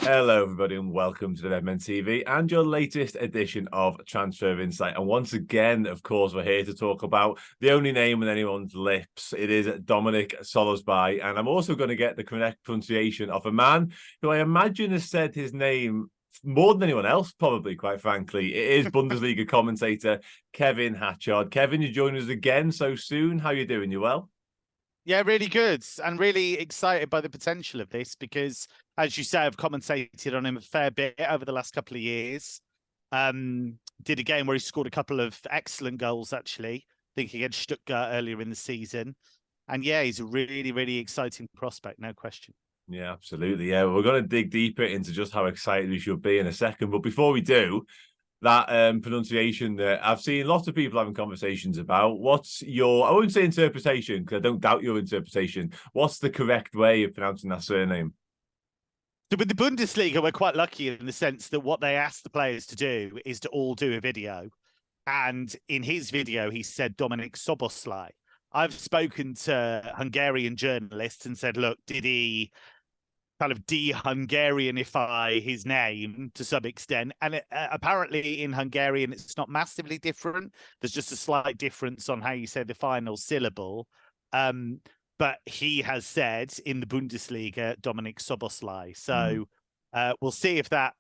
Hello, everybody, and welcome to the Redmen TV and your latest edition of Transfer Insight. And once again, of course, we're here to talk about the only name on anyone's lips. It is Dominik Szoboszlai, and I'm also going to get the correct pronunciation of a man who I imagine has said his name more than anyone else, probably, quite frankly. It is Bundesliga commentator Kevin Hatchard. Kevin, you're joining us again so soon. How you doing? You well? Yeah, really good, and really excited by the potential of this because, as you say, I've commentated on him a fair bit over the last couple of years. Did a game where he scored a couple of excellent goals, actually, I think against Stuttgart earlier in the season. And yeah, he's a really, really exciting prospect, no question. Yeah, absolutely. Yeah, we're going to dig deeper into just how excited we should be in a second. But before we do, that pronunciation that I've seen lots of people having conversations about. What's your, I wouldn't say interpretation, because I don't doubt your interpretation. What's the correct way of pronouncing that surname? So with the Bundesliga, we're quite lucky in the sense that what they ask the players to do is to all do a video. And in his video, he said Dominik Szoboszlai. I've spoken to Hungarian journalists and said, look, did he kind of de-Hungarianify his name to some extent? And apparently in Hungarian, it's not massively different. There's just a slight difference on how you say the final syllable. But he has said in the Bundesliga, Dominik Szoboszlai. So we'll see if that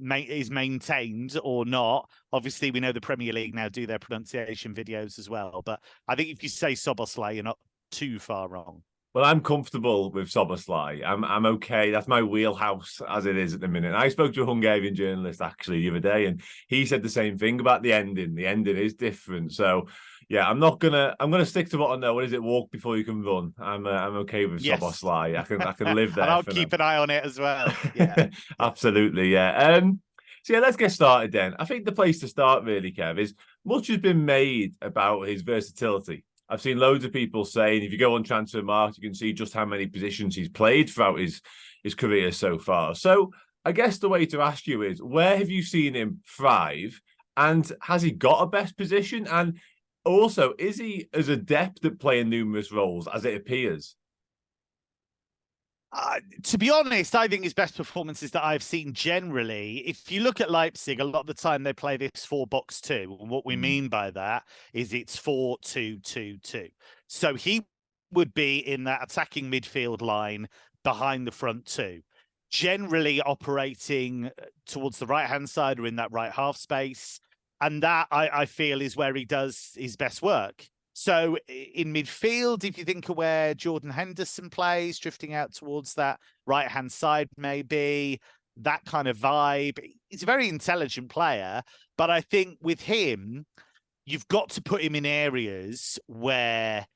is maintained or not. Obviously, we know the Premier League now do their pronunciation videos as well. But I think if you say Szoboszlai, you're not too far wrong. Well, I'm comfortable with Szoboszlai. I'm okay. That's my wheelhouse as it is at the minute. I spoke to a Hungarian journalist actually the other day, and he said the same thing about the ending. The ending is different. So yeah, I'm gonna stick to what I know. What is it? Walk before you can run. I'm okay with Szoboszlai. I can live there. And I'll keep an eye on it as well. Yeah. Absolutely. Yeah. So yeah, let's get started then. I think the place to start really, Kev, is much has been made about his versatility. I've seen loads of people saying if you go on Transfermarkt, you can see just how many positions he's played throughout his career so far. So I guess the way to ask you is, where have you seen him thrive? And has he got a best position? And also, is he as adept at playing numerous roles as it appears? To be honest, I think his best performances that I've seen generally, if you look at Leipzig, a lot of the time they play this 4-box-2. And what we mean by that is it's 4-2-2-2. So he would be in that attacking midfield line behind the front two, generally operating towards the right-hand side or in that right half space. And that, I feel, is where he does his best work. So in midfield, if you think of where Jordan Henderson plays, drifting out towards that right-hand side, maybe that kind of vibe. He's a very intelligent player, but I think with him, you've got to put him in areas where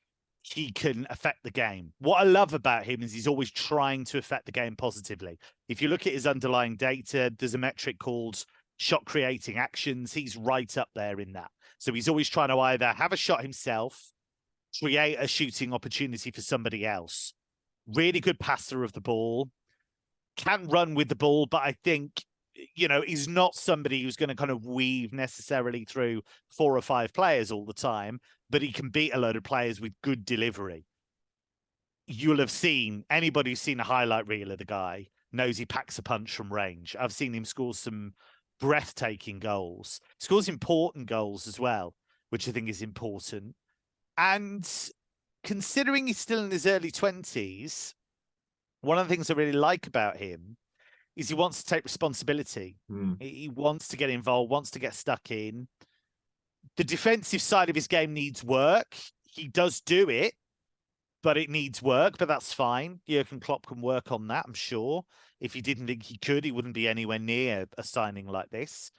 he can affect the game. What I love about him is he's always trying to affect the game positively. If you look at his underlying data, there's a metric called shot creating actions. He's right up there in that. So he's always trying to either have a shot himself, create a shooting opportunity for somebody else. Really good passer of the ball, can run with the ball, but I think, you know, he's not somebody who's going to kind of weave necessarily through 4 or 5 players all the time, but he can beat a load of players with good delivery. You'll have seen, anybody who's seen a highlight reel of the guy knows he packs a punch from range. I've seen him score some breathtaking goals. He scores important goals as well, which I think is important. And considering he's still in his early 20s, one of the things I really like about him is he wants to take responsibility. He wants to get involved, wants to get stuck in. The defensive side of his game needs work. He does do it, but it needs work, but that's fine. Jurgen Klopp can work on that, I'm sure. If he didn't think he could, he wouldn't be anywhere near a signing like this.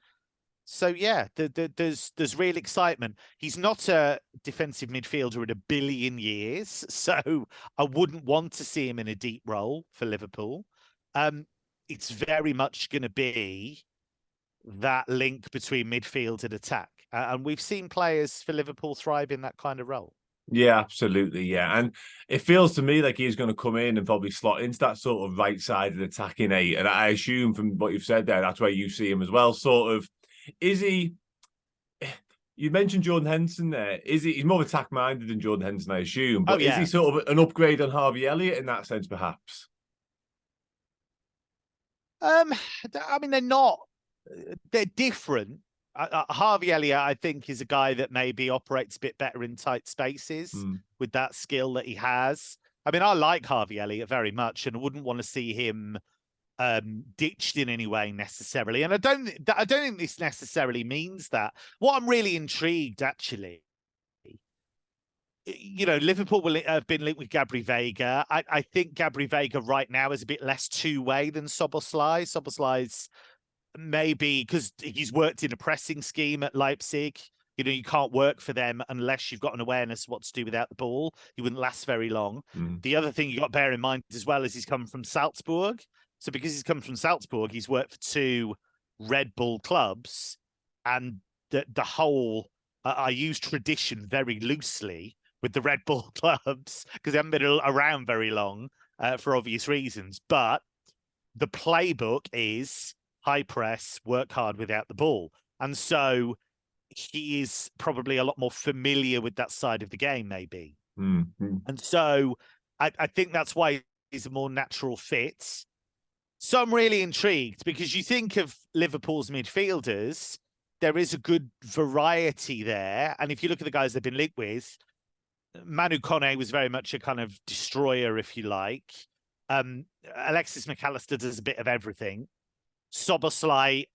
So, yeah, there's real excitement. He's not a defensive midfielder in a billion years, so I wouldn't want to see him in a deep role for Liverpool. It's very much going to be that link between midfield and attack. And we've seen players for Liverpool thrive in that kind of role. Yeah, absolutely. Yeah. And it feels to me like he's going to come in and probably slot into that sort of right side of the attacking 8. And I assume from what you've said there, that's where you see him as well. Sort of, is he, you mentioned Jordan Henderson there. He's more attack minded than Jordan Henderson, I assume. But is he sort of an upgrade on Harvey Elliott in that sense, perhaps? I mean, they're not. They're different. Harvey Elliott, I think, is a guy that maybe operates a bit better in tight spaces with that skill that he has. I mean, I like Harvey Elliott very much, and wouldn't want to see him ditched in any way necessarily. And I don't think this necessarily means that. What I'm really intrigued, actually, Liverpool will have been linked with Gabri Veiga. I think Gabri Veiga right now is a bit less two-way than Szoboszlai. Szoboszlai's maybe because he's worked in a pressing scheme at Leipzig. You can't work for them unless you've got an awareness of what to do without the ball. You wouldn't last very long. The other thing you got to bear in mind as well is he's come from Salzburg. So because he's come from Salzburg, he's worked for two Red Bull clubs. And the whole, I use tradition very loosely with the Red Bull clubs because they haven't been around very long for obvious reasons. But the playbook is high press, work hard without the ball. And so he is probably a lot more familiar with that side of the game, maybe. And so I think that's why he's a more natural fit. So I'm really intrigued because you think of Liverpool's midfielders, there is a good variety there. And if you look at the guys they've been linked with, Manu Kone was very much a kind of destroyer, if you like. Alexis McAllister does a bit of everything. Szoboszlai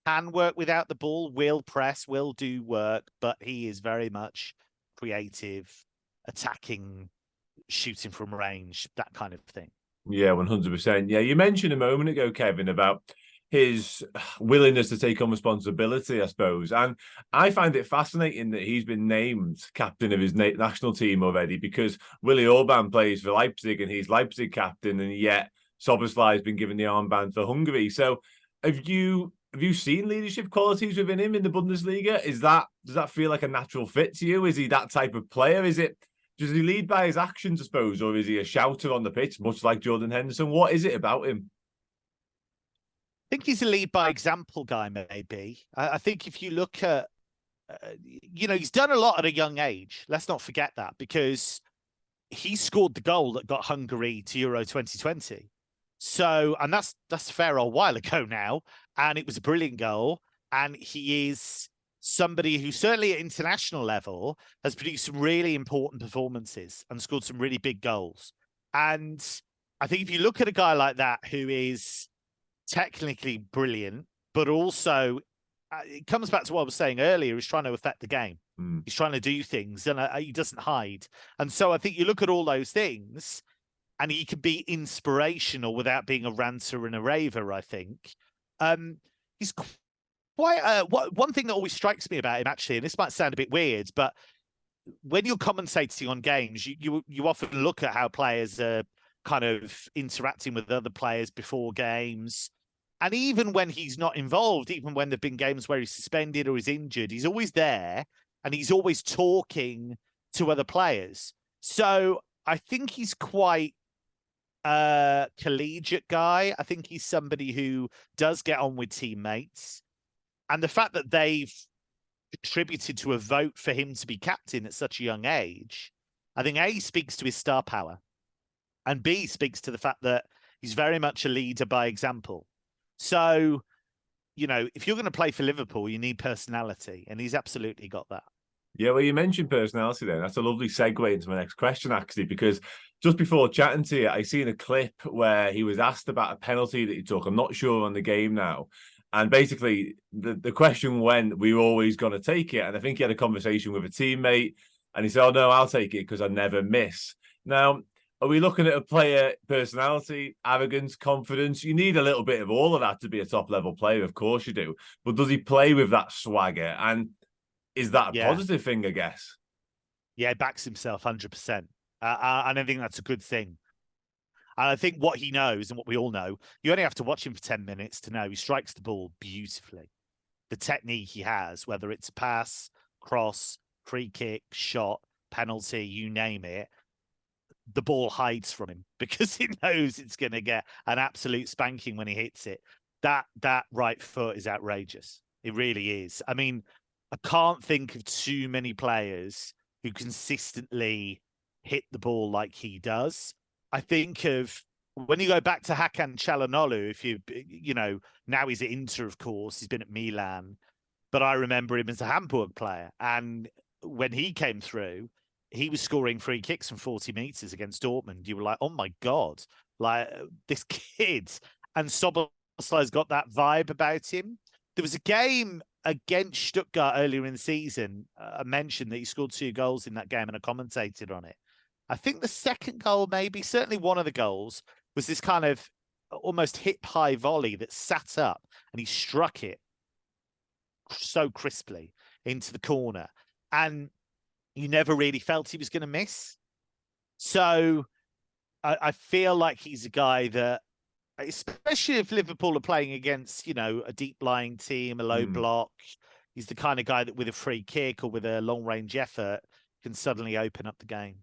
can work without the ball, will press, will do work, but he is very much creative, attacking, shooting from range, that kind of thing. Yeah, 100%. Yeah, you mentioned a moment ago, Kevin, about his willingness to take on responsibility, I suppose. And I find it fascinating that he's been named captain of his national team already because Willi Orban plays for Leipzig and he's Leipzig captain, and yet Szoboszlai has been given the armband for Hungary. So have you seen leadership qualities within him in the Bundesliga? Does that feel like a natural fit to you? Is he that type of player? Does he lead by his actions, I suppose, or is he a shouter on the pitch, much like Jordan Henderson? What is it about him? I think he's a lead by example guy, maybe. I think if you look at, he's done a lot at a young age. Let's not forget that because he scored the goal that got Hungary to Euro 2020. So, and that's a fair old while ago now. And it was a brilliant goal. And he is somebody who certainly at international level has produced some really important performances and scored some really big goals. And I think if you look at a guy like that who is technically brilliant, but also it comes back to what I was saying earlier, he's trying to affect the game. He's trying to do things and he doesn't hide. And so I think you look at all those things and he can be inspirational without being a ranter and a raver, I think. He's quite one thing that always strikes me about him, actually, and this might sound a bit weird, but when you're commentating on games, you often look at how players are kind of interacting with other players before games. And even when he's not involved, even when there've been games where he's suspended or he's injured, he's always there and he's always talking to other players. So I think he's quite a collegiate guy. I think he's somebody who does get on with teammates. And the fact that they've contributed to a vote for him to be captain at such a young age, I think A, speaks to his star power, and B, speaks to the fact that he's very much a leader by example. So, if you're going to play for Liverpool, you need personality, and he's absolutely got that. Yeah, well, you mentioned personality then. That's a lovely segue into my next question, actually, because just before chatting to you, I seen a clip where he was asked about a penalty that he took. I'm not sure on the game now. And basically, the question went, we were always going to take it. And I think he had a conversation with a teammate and he said, oh, no, I'll take it because I never miss. Now, are we looking at a player personality, arrogance, confidence? You need a little bit of all of that to be a top-level player. Of course you do. But does he play with that swagger? And is that a positive thing, I guess? Yeah, he backs himself 100%. And I think that's a good thing. And I think what he knows and what we all know, you only have to watch him for 10 minutes to know he strikes the ball beautifully. The technique he has, whether it's a pass, cross, free kick, shot, penalty, you name it, the ball hides from him because he knows it's going to get an absolute spanking when he hits it. That right foot is outrageous. It really is. I mean, I can't think of too many players who consistently hit the ball like he does. I think of when you go back to Hakan Çalhanoğlu, now he's at Inter, of course, he's been at Milan, but I remember him as a Hamburg player. And when he came through, he was scoring free kicks from 40 meters against Dortmund. You were like, oh my God, like this kid. And Szoboszlai's got that vibe about him. There was a game against Stuttgart earlier in the season. I mentioned that he scored 2 goals in that game and I commentated on it. I think the second goal, maybe, certainly one of the goals, was this kind of almost hip-high volley that sat up and he struck it so crisply into the corner. And you never really felt he was going to miss. So I feel like he's a guy that, especially if Liverpool are playing against, a deep-lying team, a low block, he's the kind of guy that with a free kick or with a long-range effort can suddenly open up the game.